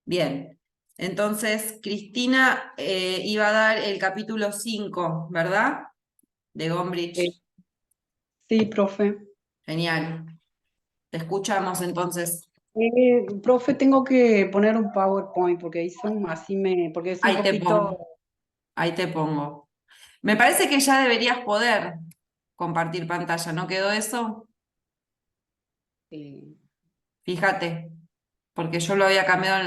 Bien. Entonces, Cristina iba a dar el capítulo 5, ¿verdad? De Eh, Gombrich. sí, profe. Genial. Te escuchamos entonces. Profe, tengo que poner un PowerPoint porque porque es un Ahí te poquito. pongo. Ahí te pongo. Me parece que ya deberías poder compartir pantalla, ¿no quedó eso? eh, Fíjate, porque yo lo había cambiado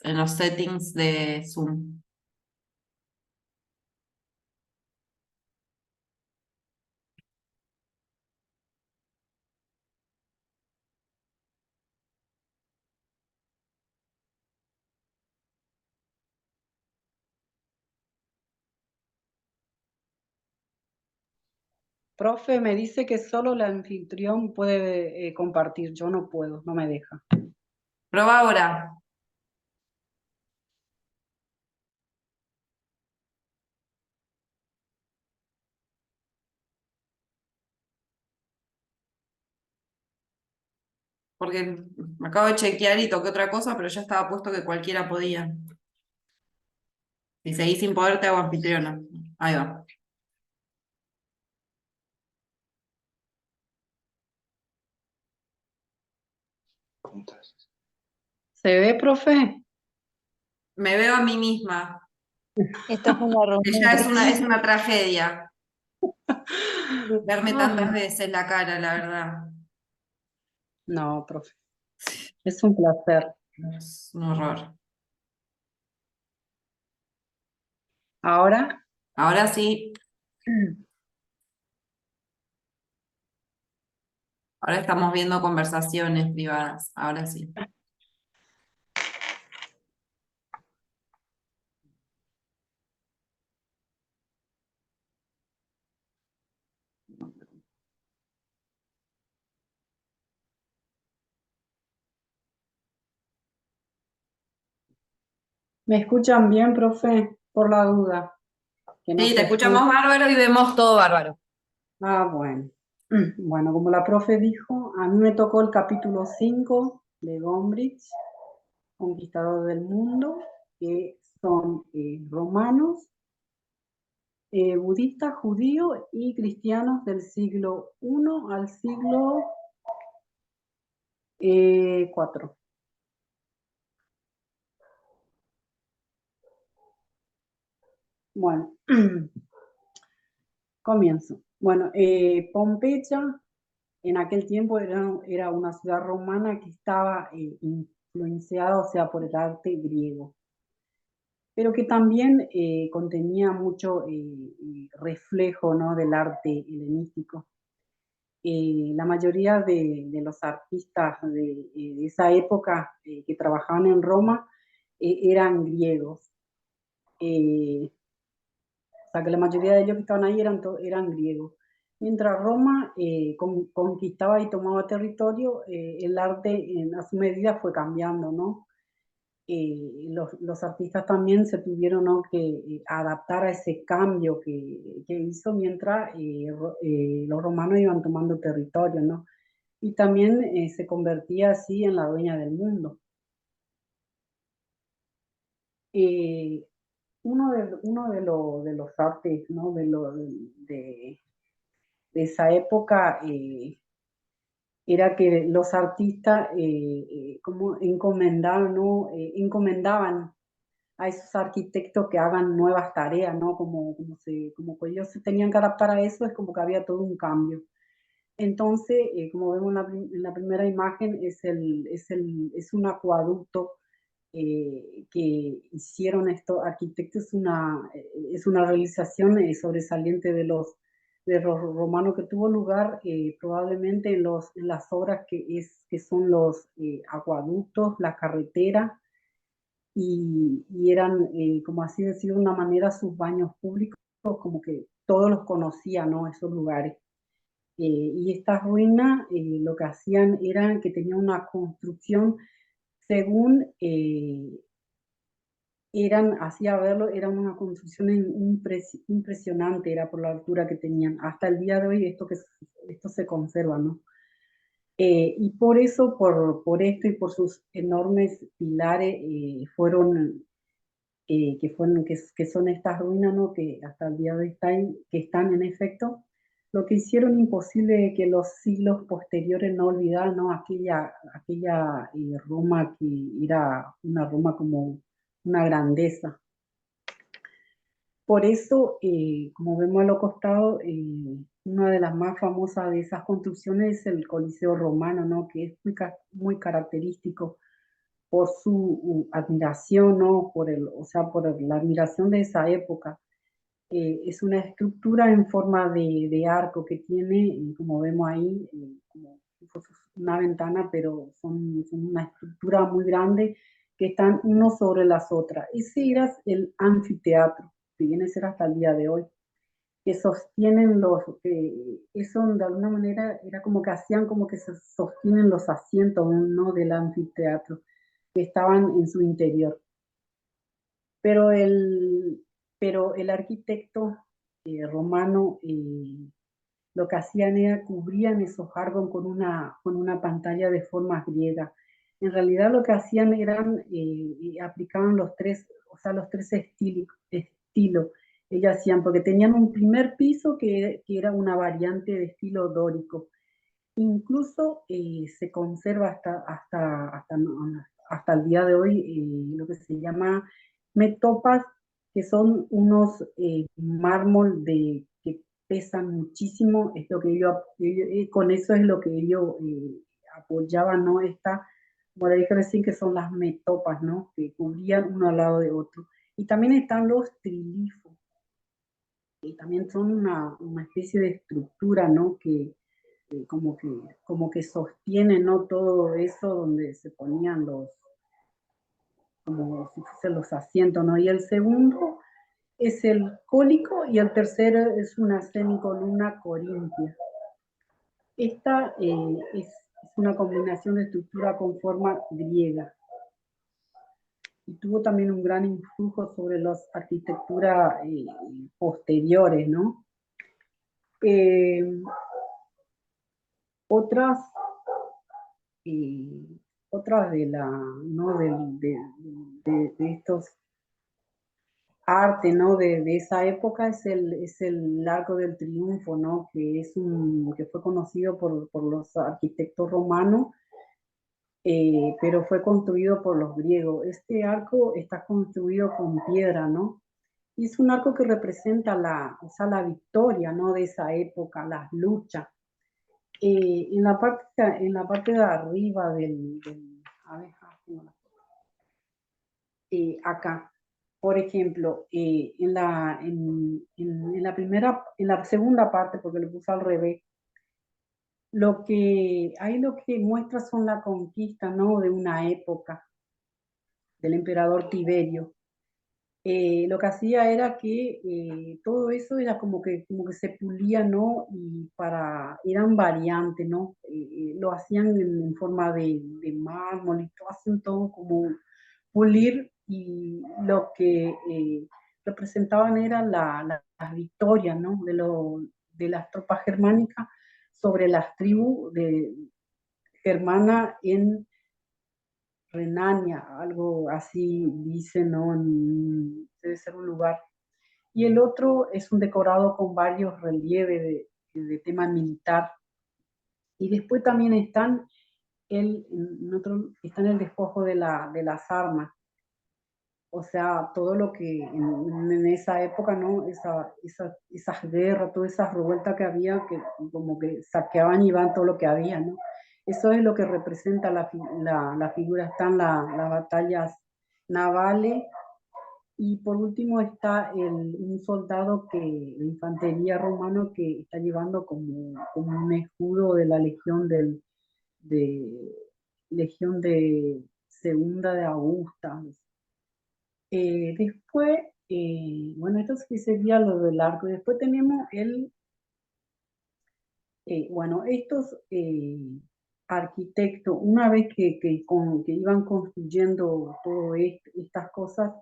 en los settings de Zoom. Profe, me dice que solo el anfitrión puede compartir. Yo no puedo, no me deja. Proba ahora, porque me acabo de chequear y toqué otra cosa, pero ya estaba puesto que cualquiera podía. Si seguís sin poder, te hago anfitriona. Ahí va. ¿Se ve, profe? Me veo a mí misma, Esto es una que reunión ya es recién. una tragedia verme tantas Ay, veces la cara, la verdad. no, profe. Es un placer. Es un horror. Ahora, Ahora sí, ahora estamos viendo conversaciones privadas. Ahora sí. ¿me escuchan bien, profe? Por la duda, que no Sí, te se escucha. escuchamos bárbaro y vemos todo bárbaro. Ah, bueno. Bueno, como la profe dijo, a mí me tocó el capítulo 5 de Gombrich, Conquistador del Mundo, que son romanos, budistas, judíos y cristianos del siglo I al siglo IV. Bueno, comienzo. Bueno, Pompeya en aquel tiempo era una ciudad romana que estaba influenciada, o sea, por el arte griego, pero que también contenía mucho reflejo, ¿no?, del arte helenístico. La mayoría de los artistas de esa época que trabajaban en Roma eran griegos. Eh, o sea, que la mayoría de ellos que estaban ahí eran griegos. Mientras Roma conquistaba y tomaba territorio, el arte a su medida fue cambiando, ¿no? Los artistas también se tuvieron, ¿no?, que adaptar a ese cambio que hizo mientras los romanos iban tomando territorio, ¿no? Y también se convertía así en la dueña del mundo. Eh, uno de los artes, ¿no?, de esa época era que los artistas como encomendaban, ¿no?, encomendaban a esos arquitectos que hagan nuevas tareas, ¿no? Como que ellos se tenían que adaptar a eso, es como que había todo un cambio. Entonces, como vemos en la primera imagen, es un acueducto que hicieron estos arquitectos, es una realización sobresaliente de los romanos que tuvo lugar probablemente en las obras que son los acueductos, la carretera, y eran, como así decir de una manera, sus baños públicos, como que todos los conocían, ¿no?, esos lugares. Y estas ruinas lo que hacían era que tenían una construcción según hacía verlo, era una construcción impresionante, era por la altura que tenían. Hasta el día de hoy esto se conserva, ¿no? Y por eso, por esto y por sus enormes pilares, que son estas ruinas, ¿no? Que hasta el día de hoy que están en efecto, lo que hicieron imposible que los siglos posteriores no olvidaran, ¿no? Aquella Roma que era una Roma como una grandeza. Por eso, como vemos a los costados, una de las más famosas de esas construcciones es el Coliseo Romano, ¿no? Que es muy característico por su admiración, ¿no? O sea, por la admiración de esa época. Es una estructura en forma de arco que tiene, como vemos ahí, como si fuese una ventana, pero son una estructura muy grande que están uno sobre las otras. Ese era el anfiteatro, que viene a ser hasta el día de hoy, que sostienen eso de alguna manera era como que hacían como que se sostienen los asientos, ¿no? Del anfiteatro, que estaban en su interior. Pero el arquitecto romano lo que hacían era cubrían esos árboles con una pantalla de formas griegas. En realidad lo que hacían eran, aplicaban o sea, los tres estilos. Ellos hacían, porque tenían un primer piso que era una variante de estilo dórico. Incluso se conserva hasta el día de hoy lo que se llama metopas, que son unos mármol que pesan muchísimo. Es lo que con eso es lo que ellos apoyaban, ¿no? Como le dije recién, que son las metopas, ¿no? Que cubrían uno al lado de otro. Y también están los trilifos, que también son una especie de estructura, ¿no? Como que, como que sostiene, ¿no? Todo eso donde se ponían como si fuesen los asientos, ¿no? Y el segundo es el cólico y el tercero es una semicolumna corintia. Esta es una combinación de estructura con forma griega y tuvo también un gran influjo sobre las arquitecturas posteriores, ¿no? Eh, otras y otras ¿no? de estos arte, ¿no? De esa época es el Arco del Triunfo, ¿no? Que fue conocido por los arquitectos romanos, pero fue construido por los griegos. Este arco está construido con piedra, ¿no? Y es un arco que representa o sea, la victoria, ¿no? De esa época, las luchas. En la parte de arriba a ver, acá, por ejemplo, en la segunda parte, porque lo puse al revés, lo que muestra son la conquista, ¿no? De una época del emperador Tiberio. Lo que hacía era que todo eso era como que se pulía, ¿no? Eran variantes, ¿no? Lo hacían en forma de mármol y todo, hacen todo como pulir y lo que representaban eran las victorias, ¿no? De las tropas germánicas sobre las tribus germanas en Renania, algo así dice, ¿no? Debe ser un lugar. Y el otro es un decorado con varios relieves de tema militar. Y después también están el despojo de las armas. O sea, todo lo que en esa época, ¿no? Esas guerras, todas esas revueltas que había, que como que saqueaban y iban todo lo que había, ¿no? Eso es lo que representa la figura. Están las batallas navales y por último está un soldado de infantería romano que está llevando como un escudo de la de, legión de Segunda de Augusta. Después, bueno, esto sí sería lo del arco. Después tenemos bueno, estos arquitectos, una vez que iban construyendo todas estas cosas,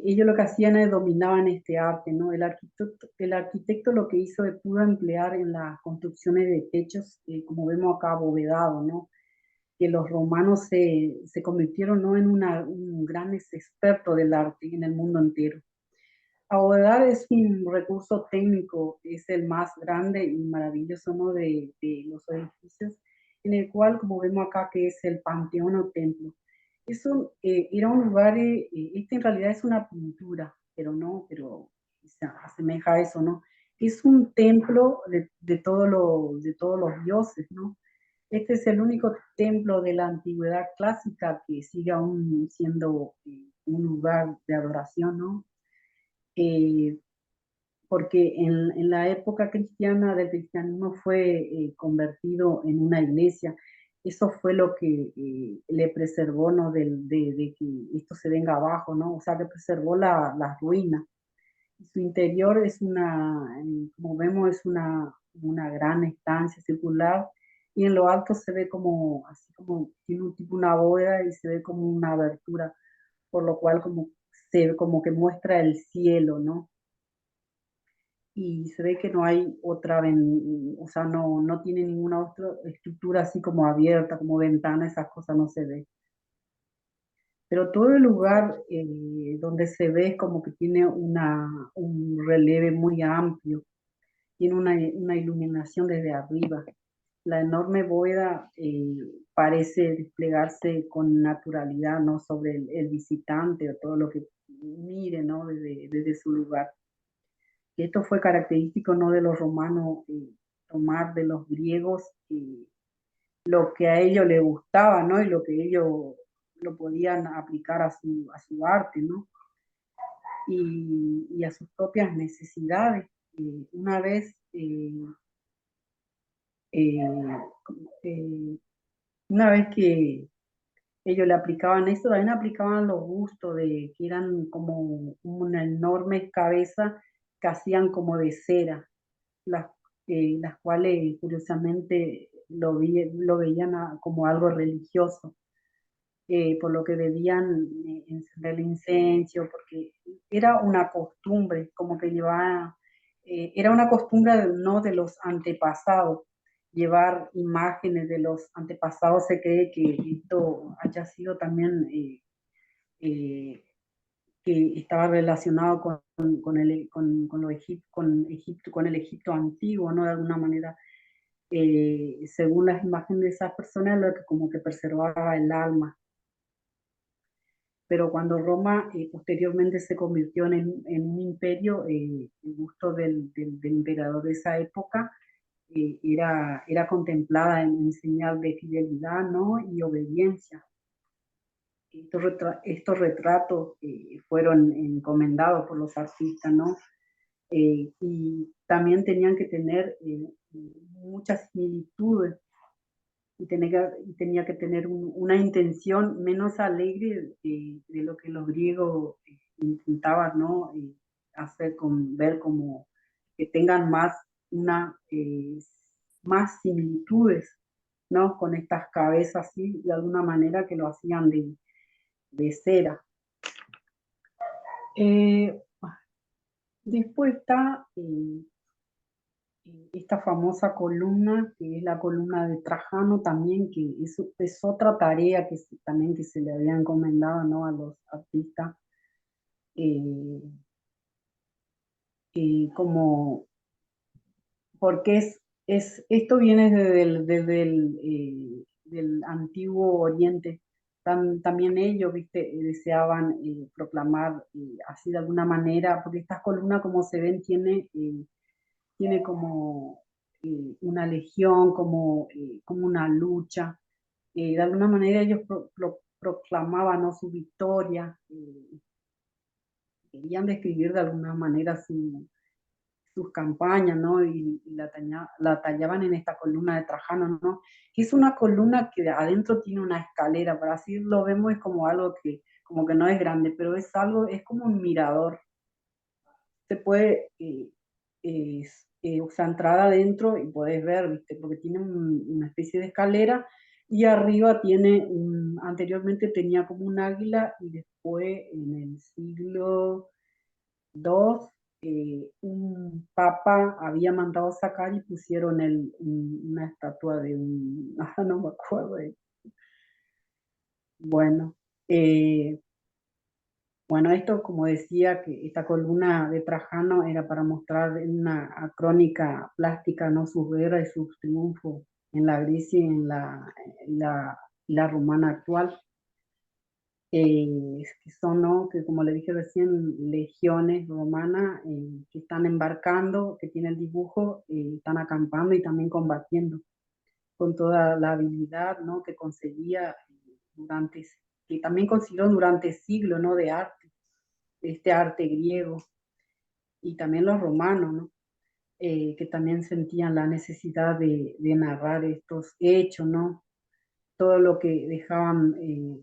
ellos lo que hacían es dominaban este arte, ¿no? El arquitecto lo que hizo es pudo emplear en las construcciones de techos, como vemos acá, abovedado, ¿no? Que los romanos se convirtieron, ¿no?, en un gran experto del arte en el mundo entero. Abovedar es un recurso técnico, es el más grande y maravilloso, ¿no?, de los edificios, en el cual, como vemos acá, que es el panteón o templo. Era un lugar, este en realidad es una pintura, pero no, pero se asemeja a eso, ¿no? Es un templo de todos los dioses, ¿no? Este es el único templo de la antigüedad clásica que sigue aún siendo un lugar de adoración, ¿no? Eh, Porque en la época cristiana del cristianismo fue convertido en una iglesia. Eso fue lo que le preservó, ¿no?, de que esto se venga abajo, ¿no? O sea, que preservó la ruina. Su interior es como vemos, es una gran estancia circular, y en lo alto se ve como, así como tiene un tipo una bóveda y se ve como una abertura, por lo cual como que muestra el cielo, ¿no? Y se ve que no hay o sea, no tiene ninguna otra estructura así como abierta, como ventana, esas cosas no se ve. Pero todo el lugar donde se ve es como que tiene un relieve muy amplio, tiene una iluminación desde arriba. La enorme bóveda parece desplegarse con naturalidad, ¿no?, sobre el visitante o todo lo que mire, ¿no?, desde su lugar. Y esto fue característico, ¿no?, de los romanos, tomar de los griegos lo que a ellos les gustaba, ¿no?, y lo que ellos lo podían aplicar a su arte, ¿no?, y a sus propias necesidades. Una vez, eh, eh, una vez que ellos le aplicaban esto, también aplicaban los gustos de que eran como una enorme cabeza que hacían como de cera, las, las cuales curiosamente lo veían como algo religioso, por lo que debían encender el incenso, porque era una costumbre, como que era una costumbre, no, de los antepasados, llevar imágenes de los antepasados. Se cree que esto haya sido también eh, que estaba relacionado con el Egipto antiguo, ¿no? De alguna manera, según las imágenes de esas personas, lo que como que preservaba el alma. Pero cuando Roma posteriormente se convirtió en un imperio, el gusto del emperador de esa época era contemplada en señal de fidelidad, ¿no?, y obediencia. Estos retratos fueron encomendados por los artistas, ¿no? Y también tenían que tener muchas similitudes, y tenía que tener una intención menos alegre de lo que los griegos intentaban, ¿no?, hacer, ver como que tengan más similitudes, ¿no?, con estas cabezas así, de alguna manera, que lo hacían de cera. Eh, Después está esta famosa columna, que es la columna de Trajano también, que es otra tarea también que se le había encomendado, ¿no?, a los artistas, eh, como, porque esto viene del antiguo Oriente. También ellos, viste, deseaban proclamar así de alguna manera, porque estas columnas, como se ven, tiene como una legión, como una lucha. De alguna manera ellos proclamaban, ¿no?, su victoria, querían describir de alguna manera sus campañas, ¿no? Y la tallaban en esta columna de Trajano, ¿no? Que es una columna que adentro tiene una escalera, para así lo vemos, es como algo que como que no es grande, pero es como un mirador. Se puede, o sea, entrar adentro y podés ver, ¿viste? Porque tiene una especie de escalera, y arriba tiene anteriormente tenía como un águila y después en el siglo II un papa había mandado sacar y pusieron una estatua de un, no me acuerdo. Bueno, eh, bueno, esto como decía, que esta columna de Trajano era para mostrar en una crónica plástica, ¿no? Sus guerras y sus triunfos en la Grecia y en la romana actual, que son, ¿no? Que como le dije recién, legiones romanas que están embarcando, que tiene el dibujo, están acampando y también combatiendo con toda la habilidad, ¿no? Que conseguía durante, que también consiguió durante siglos, ¿no? De arte, este arte griego y también los romanos, ¿no? Que también sentían la necesidad de narrar estos hechos, ¿no? Todo lo que dejaban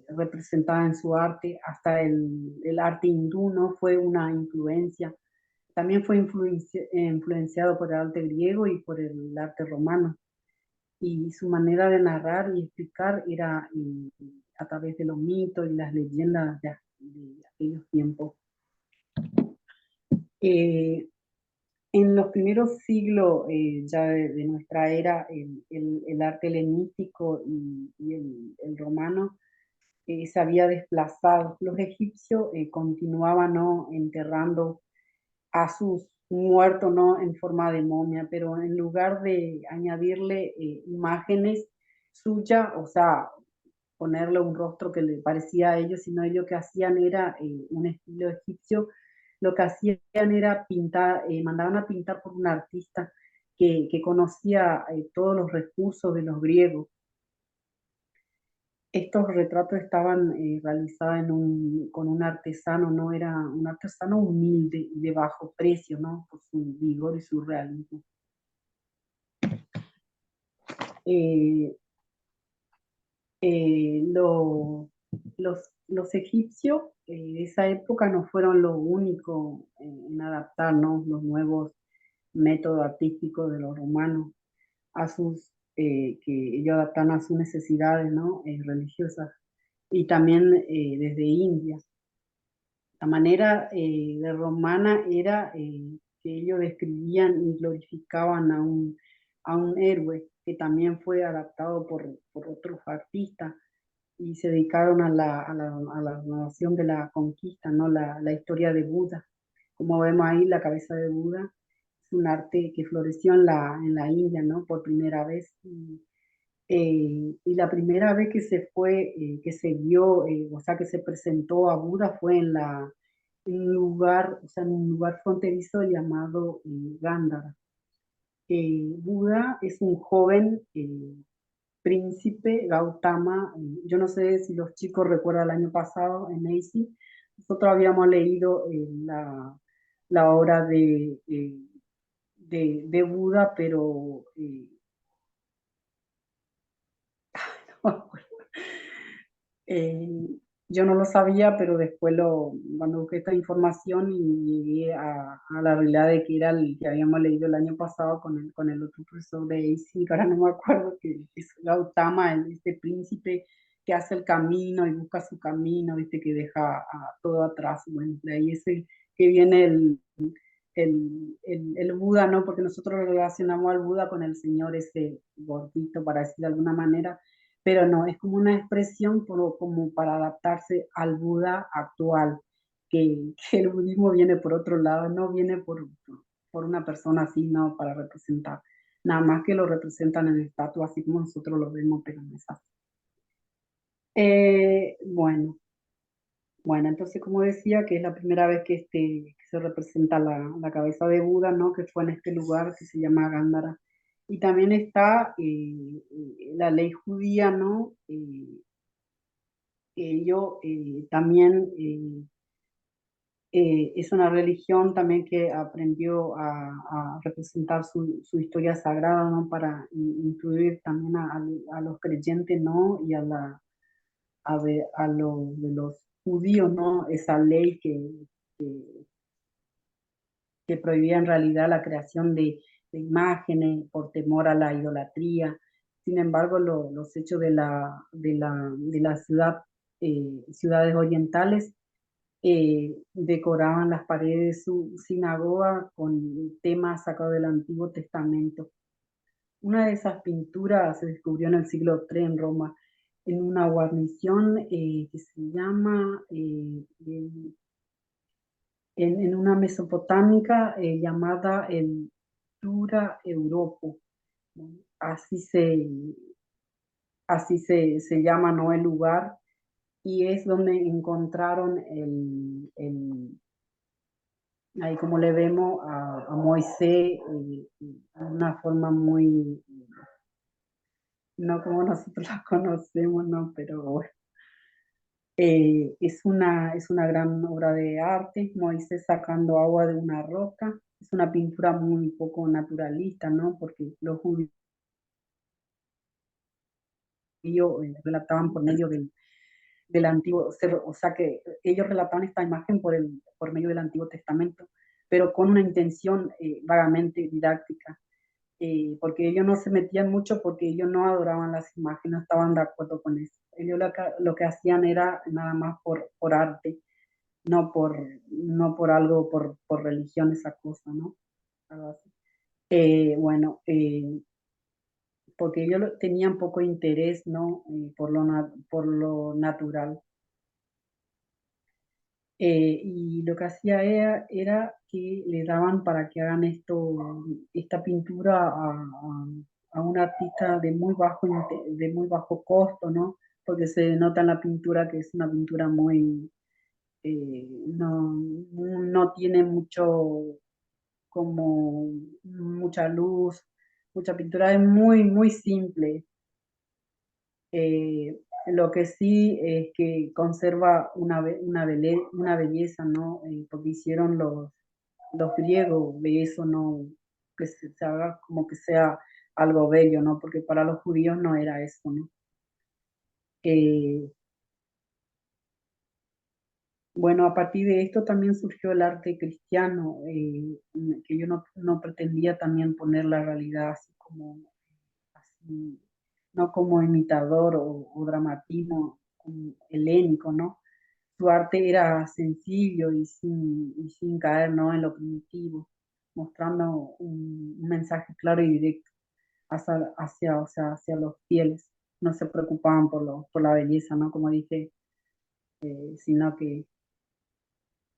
representada en su arte, hasta el arte hindú, ¿no? Fue una influencia. También fue influenciado por el arte griego y por el arte romano. Y su manera de narrar y explicar era a través de los mitos y las leyendas de aquellos tiempos. Eh, En los primeros siglos ya de nuestra era, el arte helenístico y el romano se había desplazado. Los egipcios continuaban, ¿no? Enterrando a sus muertos, ¿no? En forma de momia, pero en lugar de añadirle imágenes suyas, o sea, ponerle un rostro que le parecía a ellos, sino ellos que hacían era un estilo egipcio, lo que hacían era pintar, mandaban a pintar por un artista que conocía todos los recursos de los griegos. Estos retratos estaban realizados con un artesano, no era un artesano humilde y de bajo precio, ¿no? Por su vigor y su realismo. Eh, lo, los egipcios de esa época no fueron los únicos en adaptar, ¿no? Los nuevos métodos artísticos de los romanos a que ellos adaptaron a sus necesidades, ¿no? Religiosas. Y también desde India. La manera de romana era que ellos describían y glorificaban a un héroe que también fue adaptado por otros artistas y se dedicaron a la narración de la conquista, ¿no? La historia de Buda. Como vemos ahí, la cabeza de Buda es un arte que floreció en la India, ¿no? Por primera vez. Y la primera vez que se fue, que se vio, o sea, que se presentó a Buda fue en un lugar, o sea, en un lugar fronterizo llamado Gándara. Buda es un joven príncipe Gautama. Yo no sé si los chicos recuerdan el año pasado en ACI, nosotros habíamos leído la obra de Buda, pero no me acuerdo. Eh, yo no lo sabía, pero después cuando busqué esta información y llegué a la realidad de que era el que habíamos leído el año pasado con el otro profesor de AC, que ahora no me acuerdo, que es Gautama, este príncipe que hace el camino y busca su camino, viste, que deja todo atrás. Bueno, de ahí es el que viene el Buda, ¿no? Porque nosotros relacionamos al Buda con el señor ese gordito, para decir de alguna manera, pero no, es como una expresión como para adaptarse al Buda actual, que el budismo viene por otro lado, no viene por una persona así, no, para representar, nada más que lo representan en estatua, así como nosotros lo vemos, pero no es así. Bueno, bueno, entonces como decía, que es la primera vez que se representa la cabeza de Buda, ¿no? Que fue en este lugar que se llama Gándara. Y también está la ley judía, ¿no? Que ello también es una religión también que aprendió a representar su historia sagrada, ¿no? Para incluir también a los creyentes, ¿no? Y de los judíos, ¿no? Esa ley que, que prohibía en realidad la creación de imágenes por temor a la idolatría. Sin embargo, los hechos de la ciudad, ciudades orientales, decoraban las paredes de su sinagoga con temas sacados del Antiguo Testamento. Una de esas pinturas se descubrió en el siglo III en Roma, en una guarnición que se llama, en una mesopotámica llamada el Dura Europo, ¿no? Se llama, ¿no?, el lugar, y es donde encontraron ahí como le vemos a Moisés, de una forma muy, no como nosotros la conocemos, ¿no? Pero bueno, es una gran obra de arte, Moisés sacando agua de una roca. Es una pintura muy poco naturalista, ¿no? Porque los judíos relataban por medio del Antiguo, o sea que ellos relataban esta imagen por medio del Antiguo Testamento, pero con una intención vagamente didáctica, porque ellos no se metían mucho porque ellos no adoraban las imágenes, no estaban de acuerdo con eso. Ellos lo que hacían era nada más por arte, no por algo, por religión, esa cosa, ¿no? Algo así. Bueno, porque ellos tenían poco interés, ¿no? Por lo natural. Y lo que hacía era que le daban para que hagan esta pintura a un artista de muy bajo costo, ¿no? Porque se nota en la pintura que es una pintura muy, no tiene como mucha luz, mucha pintura, es muy, muy simple. Eh, lo que sí es que conserva una belleza, ¿no? Porque hicieron los griegos de eso, ¿no? Que se haga como que sea algo bello, ¿no? Porque para los judíos no era eso, ¿no? Eh, bueno, a partir de esto también surgió el arte cristiano, que yo no pretendía también poner la realidad así, no como imitador o dramatismo como helénico, ¿no? Su arte era sencillo y sin caer, ¿no?, en lo primitivo, mostrando un mensaje claro y directo o sea, hacia los fieles. No se preocupaban por la belleza, ¿no? Como dije, sino que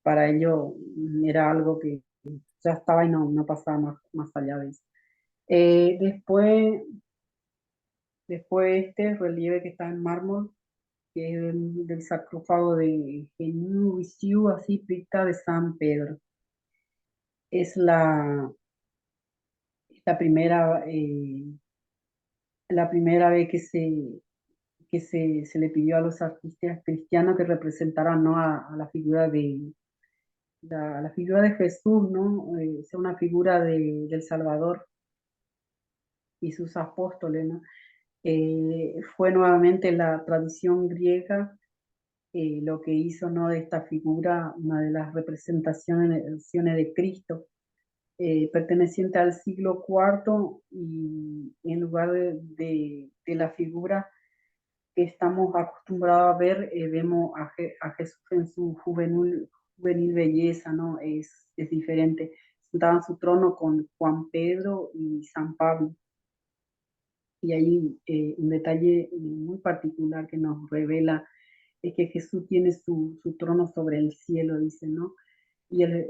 para ello era algo que ya estaba y no pasaba más allá de eso. Después este relieve que está en mármol, que es del sarcófago de Genu Visiu, así, Cripta de San Pedro. Es la primera, la primera vez se le pidió a los artistas cristianos que representaran, ¿no?, a la figura la figura de Jesús, ¿no? Sea una figura del Salvador y sus apóstoles, ¿no? Fue nuevamente la tradición griega lo que hizo, ¿no?, de esta figura una de las representaciones de Cristo, perteneciente al siglo IV, y en lugar de la figura que estamos acostumbrados a ver, vemos a Jesús en su juvenil belleza, ¿no? Es diferente. Sentado en su trono con Juan Pedro y San Pablo. Y hay un detalle muy particular que nos revela es que Jesús tiene su trono sobre el cielo, dice, ¿no? Y el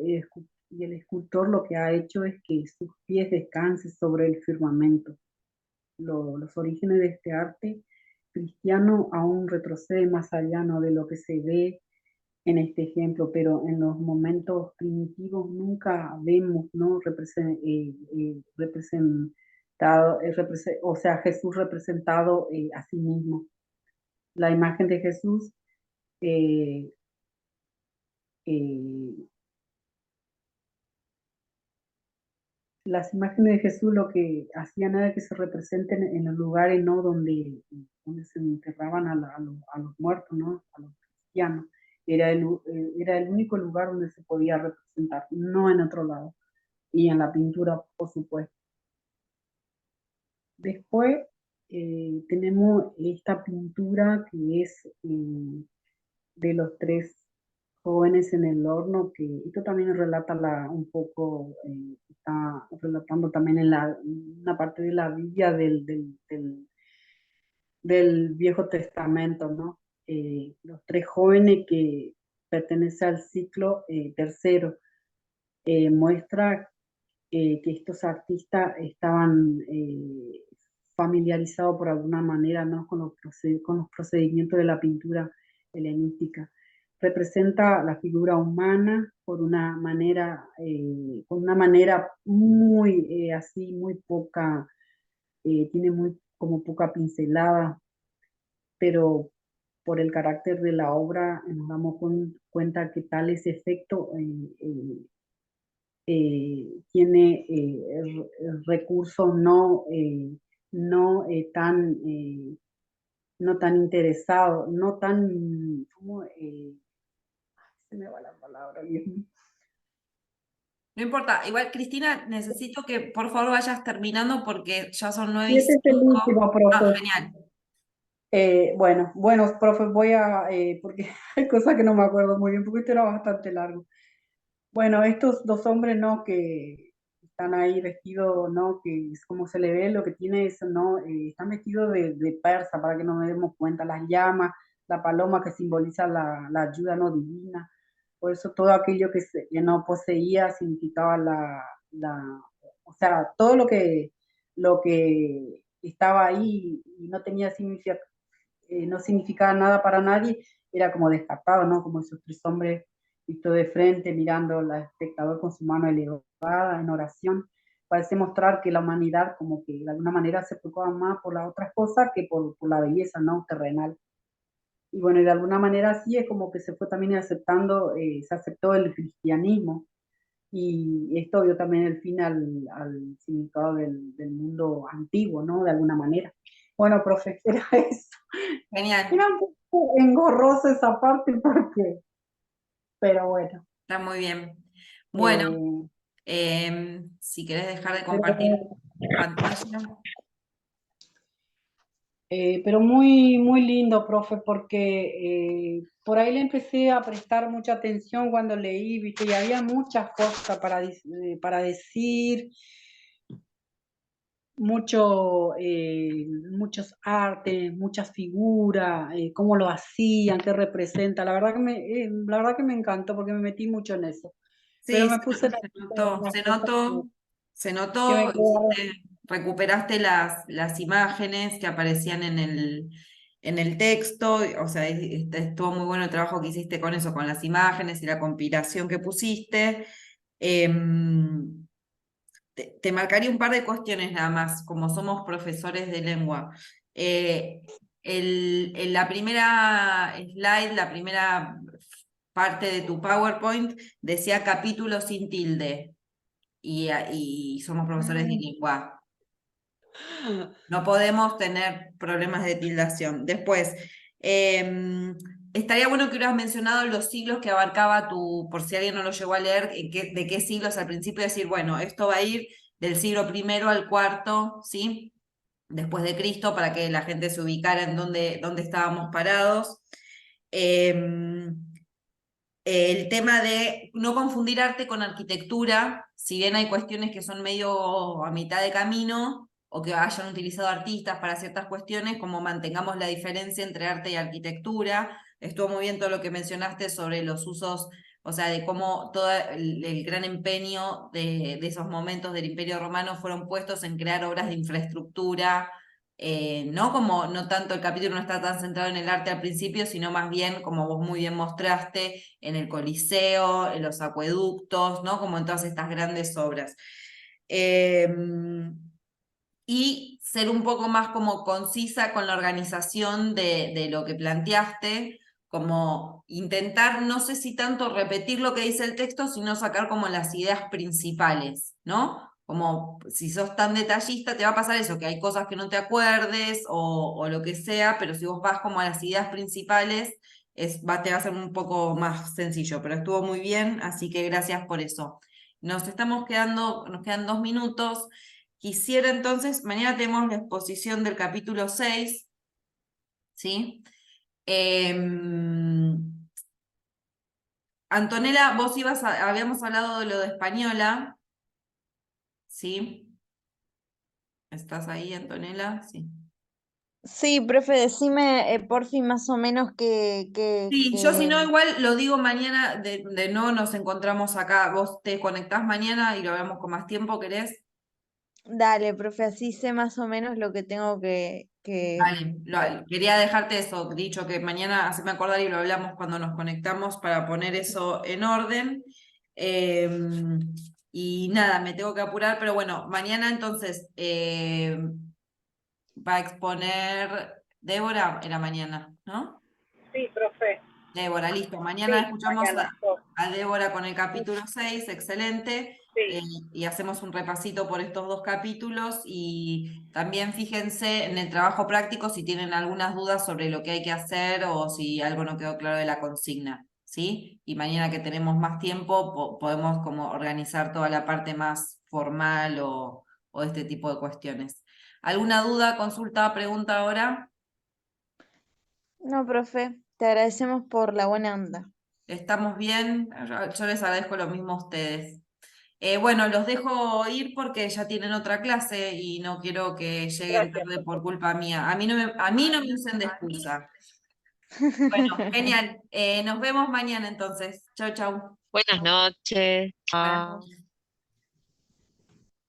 escultor lo que ha hecho es que sus pies descansen sobre el firmamento. Los orígenes de este arte cristiano aún retroceden más allá, ¿no?, de lo que se ve en este ejemplo, pero en los momentos primitivos nunca vemos, ¿no?, representado, o sea, Jesús representado a sí mismo. La imagen de Jesús, eh, eh, las imágenes de Jesús lo que hacían era que se representen en los lugares, ¿no?, donde se enterraban a los muertos, ¿no?, a los cristianos. Era el único lugar donde se podía representar, no en otro lado. Y en la pintura, por supuesto. Después, tenemos esta pintura que es de los tres jóvenes en el horno, que esto también relata un poco, está relatando también en una parte de la Biblia del Viejo Testamento, ¿no? Los tres jóvenes que pertenecen al ciclo tercero, muestra que estos artistas estaban familiarizados por alguna manera, ¿no? Con los procedimientos de la pintura helenística. Representa la figura humana con una manera muy así, muy poca, tiene muy como poca pincelada, pero por el carácter de la obra nos damos cuenta que tal ese efecto tiene recursos no, no tan interesados, no tan, ¿cómo? Se me va la palabra, Dios mío. No importa, igual Cristina, necesito que por favor vayas terminando porque ya son 9 Y y este es el 5. último, Ah, profe. genial. Bueno, profe, porque hay cosas que no me acuerdo muy bien, porque esto era bastante largo. Bueno, estos dos hombres, ¿no? Que están ahí vestidos, ¿no? Que es como se le ve, lo que tiene es, ¿no? Están vestidos de persa, para que nos demos cuenta, las llamas, la paloma que simboliza la ayuda no divina. Por eso todo aquello que no poseía significaba o sea, todo lo que estaba ahí y no tenía no significaba nada para nadie, era como descartado, ¿no? Como esos tres hombres visto de frente, mirando al espectador con su mano elevada en oración. Parece mostrar que la humanidad como que de alguna manera se preocupa más por las otras cosas que por la belleza, ¿no? Terrenal. Y bueno, y de alguna manera así es como que se fue también aceptando, se aceptó el cristianismo. Y esto dio también el fin al significado del mundo antiguo, ¿no? De alguna manera. Bueno, profe, era eso. Genial, Era un poco engorrosa esa parte porque, pero bueno. está muy bien. Bueno, eh, si querés dejar de compartir pero, pantalla. pero muy, muy lindo, profe, porque por ahí le empecé a prestar mucha atención cuando leí, ¿viste? Y había muchas cosas para decir, muchos artes, muchas figuras, cómo lo hacían, qué representa. La verdad que me encantó porque me metí mucho en eso. Pero Sí, me puse se notó, las se cosas notó, se que me notó, quedaron. recuperaste las imágenes que aparecían en el texto, o sea, estuvo muy bueno el trabajo que hiciste con eso, con las imágenes y la compilación que pusiste. Em, te marcaría un par de cuestiones nada más, como somos profesores de lengua. Eh, en la primera slide, la primera parte de tu PowerPoint decía capítulo sin tilde y somos profesores de lengua. No podemos tener problemas de tildación. Después, estaría bueno que hubieras mencionado los siglos que abarcaba por si alguien no lo llegó a leer, de qué siglos al principio, decir, bueno, esto va a ir del siglo primero al cuarto, ¿sí? Después de Cristo, para que la gente se ubicara en dónde estábamos parados. Em, el tema de no confundir arte con arquitectura, si bien hay cuestiones que son medio a mitad de camino o que hayan utilizado artistas para ciertas cuestiones, como mantengamos la diferencia entre arte y arquitectura. Estuvo muy bien todo lo que mencionaste sobre los usos, o sea, de cómo todo el gran empeño de esos momentos del Imperio Romano fueron puestos en crear obras de infraestructura, no como, no tanto el capítulo no está tan centrado en el arte al principio, sino más bien, como vos muy bien mostraste, en el Coliseo, en los acueductos, ¿no? Como en todas estas grandes obras. Eh, y ser un poco más como concisa con la organización de lo que planteaste, como intentar, no sé si tanto repetir lo que dice el texto, sino sacar como las ideas principales, ¿no? Como si sos tan detallista, te va a pasar eso, que hay cosas que no te acuerdes o lo que sea, pero si vos vas como a las ideas principales, te va a ser un poco más sencillo, pero estuvo muy bien, así que gracias por eso. Nos quedan 2 minutos. quisiera entonces, mañana tenemos la exposición del capítulo 6, ¿sí? Antonella, vos habíamos hablado de lo de española, ¿sí? ¿Estás ahí, Antonella? Sí. Sí, profe, decime por fin más o menos Sí, yo si no, igual lo digo mañana, de no nos encontramos acá. Vos te conectás mañana y lo vemos con más tiempo, ¿querés? Dale, profe, así sé más o menos lo que tengo Vale, quería dejarte eso, dicho que mañana haceme acordar y lo hablamos cuando nos conectamos para poner eso en orden. Y nada, me tengo que apurar, pero bueno, mañana entonces va a exponer Débora en la mañana, ¿no? Sí, profe. Débora, listo. Mañana Sí, escuchamos mañana. Oh, a Débora con el capítulo 6, excelente. sí. Y hacemos un repasito por estos dos capítulos y también fíjense en el trabajo práctico si tienen algunas dudas sobre lo que hay que hacer o si algo no quedó claro de la consigna, ¿sí? Y mañana que tenemos más tiempo podemos como organizar toda la parte más formal o este tipo de cuestiones. ¿Alguna duda, consulta, pregunta ahora? No, profe, te agradecemos por la buena onda. ¿Estamos bien? Yo les agradezco lo mismo a ustedes. Bueno, los dejo ir porque ya tienen otra clase y no quiero que lleguen Gracias, tarde por profe. culpa mía. A mí no me usen de excusa. Bueno, genial. Nos vemos mañana entonces. Chau, chau. Buenas noches. Chao. Chao.